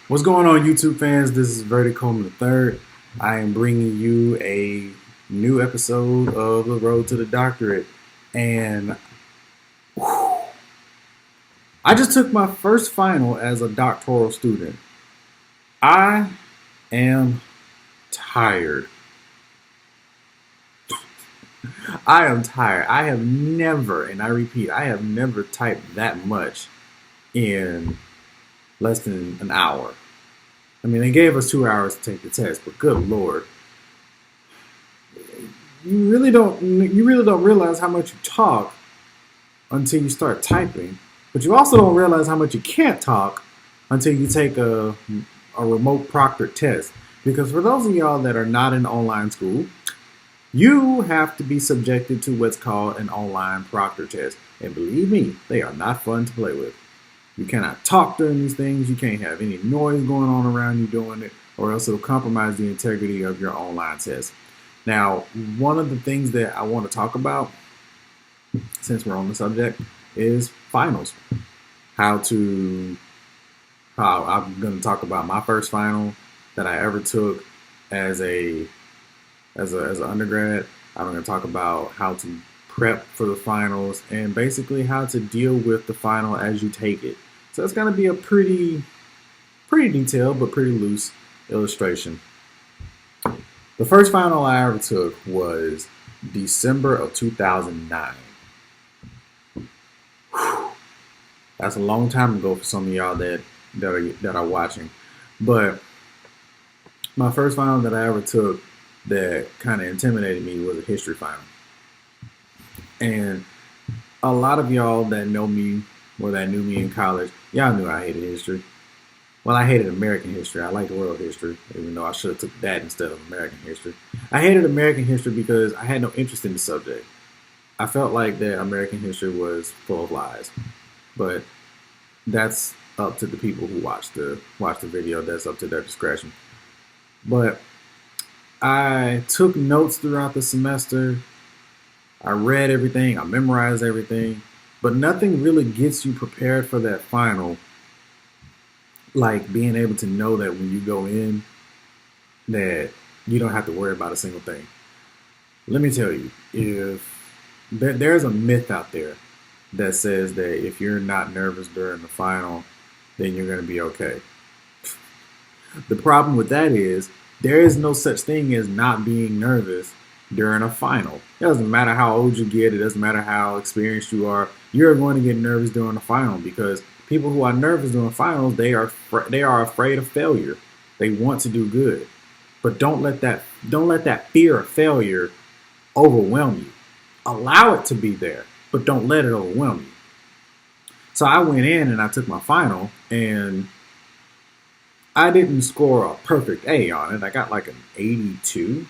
What's going on, YouTube fans? This is Verdi Coleman III. I am bringing you a new episode of The Road to the Doctorate. And whew, I just took my first final as a doctoral student. I am tired. I am tired. I have never, and I repeat, I have never typed that much in less than an hour. I mean, they gave us 2 hours to take the test, but good lord, you really don't realize how much you talk until you start typing. But you also don't realize how much you can't talk until you take a remote proctored test. Because for those of y'all that are not in online school, you have to be subjected to what's called an online proctor test. And believe me, they are not fun to play with. You cannot talk during these things. You can't have any noise going on around you doing it, or else it'll compromise the integrity of your online test. Now, one of the things that I want to talk about, since we're on the subject, is finals. How to, how I'm going to talk about my first final that I ever took as an undergrad. I'm going to talk about how to prep for the finals and basically how to deal with the final as you take it. So it's going to be a pretty detailed but pretty loose illustration. The first final I ever took was December of 2009. Whew. That's a long time ago for some of y'all that are watching. But my first final that I ever took that kind of intimidated me was a history final. And a lot of y'all that know me or that knew me in college, y'all knew I hated history. Well, I hated American history. I liked world history, even though I should have took that instead of American history. I hated American history because I had no interest in the subject. I felt like that American history was full of lies. But that's up to the people who watch the video. That's up to their discretion. But I took notes throughout the semester. I read everything. I memorized everything. But nothing really gets you prepared for that final like being able to know that when you go in that you don't have to worry about a single thing. Let me tell you, if there's a myth out there that says that if you're not nervous during the final, then you're going to be okay. The problem with that is there is no such thing as not being nervous during a final. It doesn't matter how old you get, it doesn't matter how experienced you are, you're going to get nervous during the final because people who are nervous during finals, they are afraid of failure. They want to do good. But don't let that fear of failure overwhelm you. Allow it to be there, but don't let it overwhelm you. So I went in and I took my final and I didn't score a perfect A on it. I got like an 82,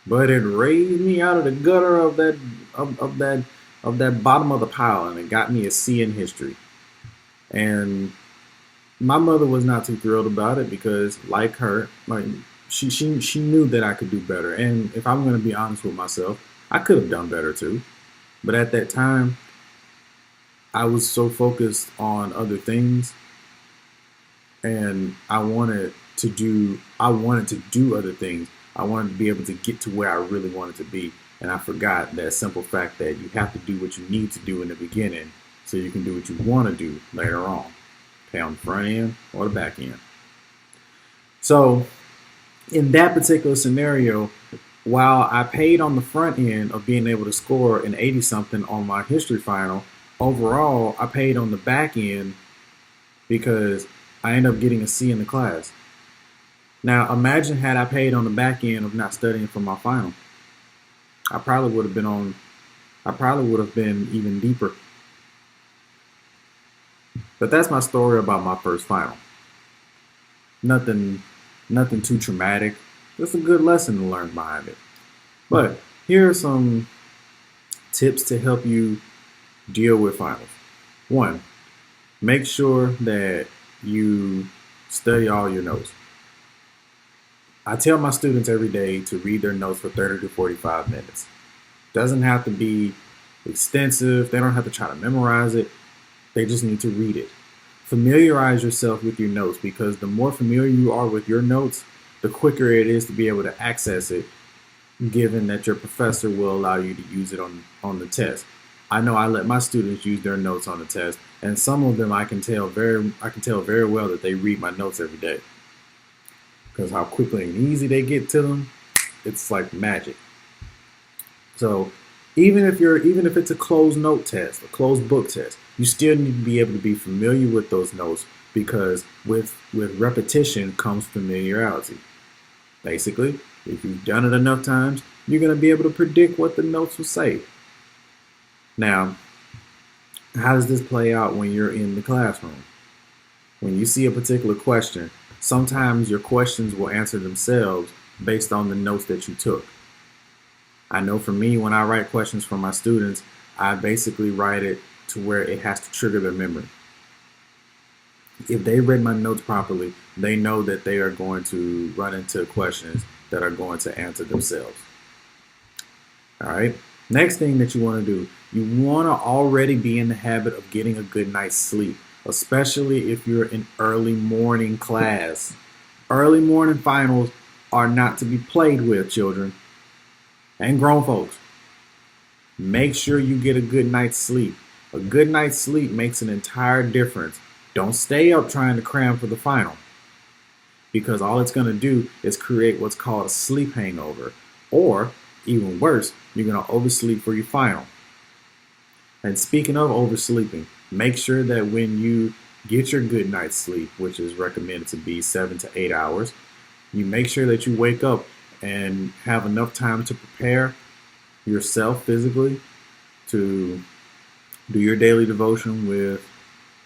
but it raised me out of the gutter of that bottom of the pile, and it got me a C in history. And my mother was not too thrilled about it because, like her, like she knew that I could do better. And if I'm going to be honest with myself, I could have done better too. But at that time, I was so focused on other things and I wanted to do other things. I wanted to be able to get to where I really wanted to be. And I forgot that simple fact that you have to do what you need to do in the beginning so you can do what you want to do later on. Pay on the front end or the back end. So in that particular scenario, while I paid on the front end of being able to score an 80 something on my history final, overall I paid on the back end because I ended up getting a C in the class. Now imagine had I paid on the back end of not studying for my final. I probably would have been even deeper. But that's my story about my first final. Nothing too traumatic. Just a good lesson to learn behind it. But here are some tips to help you deal with finals. One, make sure that you study all your notes. I tell my students every day to read their notes for 30 to 45 minutes. Doesn't have to be extensive. They don't have to try to memorize it. They just need to read it. Familiarize yourself with your notes, because the more familiar you are with your notes, the quicker it is to be able to access it, given that your professor will allow you to use it on the test. I know I let my students use their notes on the test, and some of them I can tell very well that they read my notes every day, because how quickly and easy they get to them, it's like magic. So even if it's a closed note test, a closed book test, you still need to be able to be familiar with those notes, because with repetition comes familiarity. Basically, if you've done it enough times, you're going to be able to predict what the notes will say. Now, how does this play out when you're in the classroom? When you see a particular question, sometimes your questions will answer themselves based on the notes that you took. I know for me, when I write questions for my students, I basically write it to where it has to trigger their memory. If they read my notes properly, they know that they are going to run into questions that are going to answer themselves. All right. Next thing that you want to do, you want to already be in the habit of getting a good night's sleep, especially if you're in early morning class. Early morning finals are not to be played with, children and grown folks. Make sure you get a good night's sleep. A good night's sleep makes an entire difference. Don't stay up trying to cram for the final, because all it's going to do is create what's called a sleep hangover, or even worse, you're going to oversleep for your final. And speaking of oversleeping, make sure that when you get your good night's sleep, which is recommended to be 7 to 8 hours, you make sure that you wake up and have enough time to prepare yourself physically to do your daily devotion with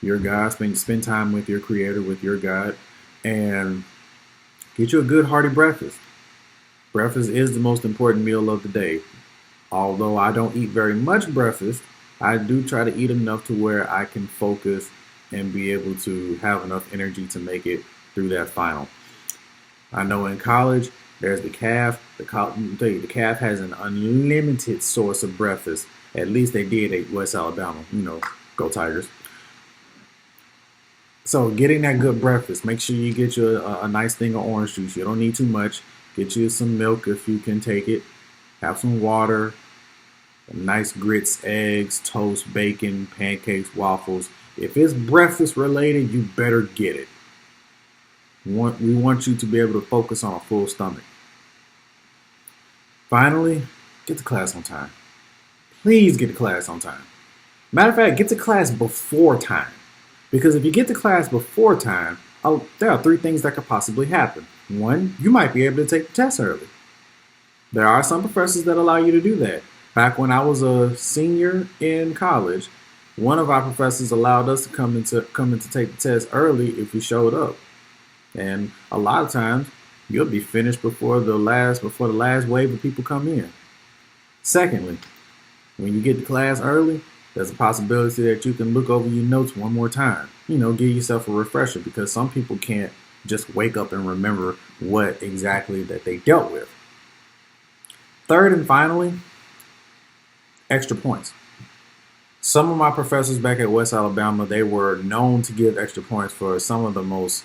your God, spend time with your Creator, with your God, and get you a good hearty breakfast. Breakfast is the most important meal of the day. Although I don't eat very much breakfast, I do try to eat enough to where I can focus and be able to have enough energy to make it through that final. I know in college, there's the calf. The calf has an unlimited source of breakfast. At least they did at West Alabama. Go Tigers. So getting that good breakfast, make sure you get you a nice thing of orange juice. You don't need too much. Get you some milk if you can take it. Have some water, nice grits, eggs, toast, bacon, pancakes, waffles. If it's breakfast related, you better get it. We want you to be able to focus on a full stomach. Finally, get to class on time. Please get to class on time. Matter of fact, get to class before time. Because if you get to class before time, there are 3 things that could possibly happen. 1, you might be able to take the test early. There are some professors that allow you to do that. Back when I was a senior in college, one of our professors allowed us to come in to take the test early if we showed up. And a lot of times, you'll be finished before the last wave of people come in. Secondly, when you get to class early, there's a possibility that you can look over your notes one more time. Give yourself a refresher, because some people can't just wake up and remember what exactly that they dealt with. Third and finally, extra points. Some of my professors back at West Alabama, they were known to give extra points for some of the most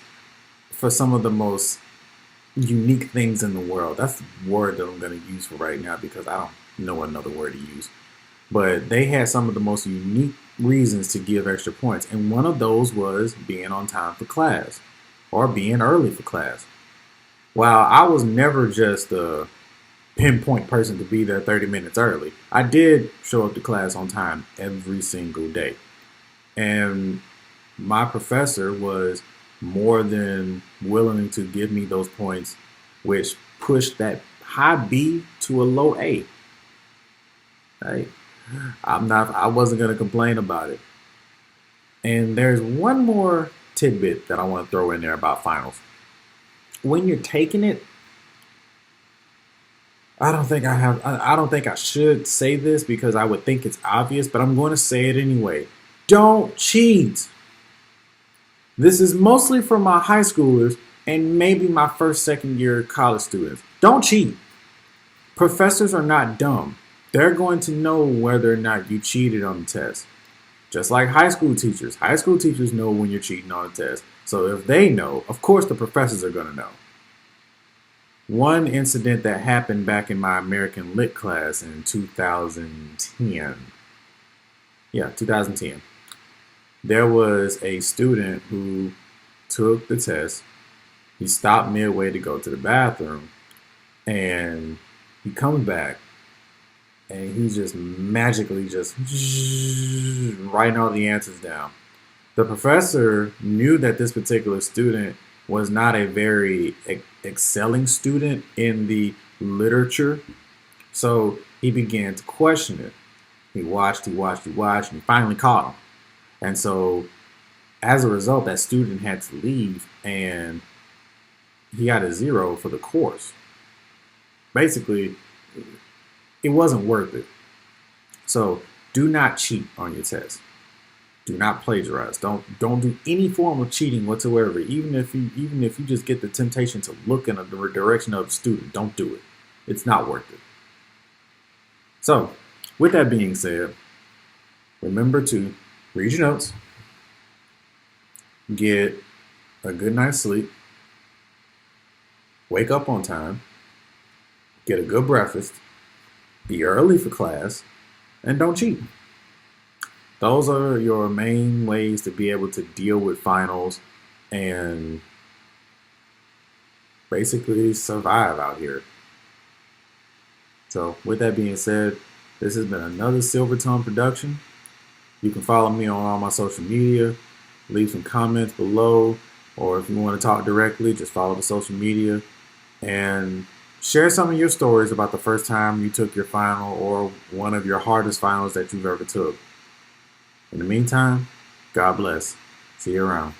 unique things in the world. That's the word that I'm going to use for right now, because I don't know another word to use. But they had some of the most unique reasons to give extra points. And one of those was being on time for class, or being early for class. While I was never just a pinpoint person to be there 30 minutes early, I did show up to class on time every single day. And my professor was more than willing to give me those points, which pushed that high B to a low A. Right? I wasn't going to complain about it. And there's one more tidbit that I want to throw in there about finals. When you're taking it, I don't think I should say this, because I would think it's obvious, but I'm going to say it anyway. Don't cheat. This is mostly for my high schoolers and maybe my second year college students. Don't cheat. Professors are not dumb. They're going to know whether or not you cheated on the test. Just like high school teachers. High school teachers know when you're cheating on a test. So if they know, of course the professors are going to know. One incident that happened back in my American Lit class in 2010. Yeah, 2010. There was a student who took the test. He stopped midway to go to the bathroom, and he comes back, and he's just magically just writing all the answers down. The professor knew that this particular student was not a very excelling student in the literature, so he began to question it. He watched, and he finally caught him. And so, as a result, that student had to leave, and he got a 0 for the course. Basically, it wasn't worth it. So, do not cheat on your test. Do not plagiarize. Don't do any form of cheating whatsoever. Even if you just get the temptation to look in the direction of a student, don't do it. It's not worth it. So, with that being said, remember to read your notes, get a good night's sleep, wake up on time, get a good breakfast, be early for class, and don't cheat. Those are your main ways to be able to deal with finals and basically survive out here. So, with that being said, this has been another Silvertone production. You can follow me on all my social media, leave some comments below, or if you want to talk directly, just follow the social media and share some of your stories about the first time you took your final or one of your hardest finals that you've ever took. In the meantime, God bless. See you around.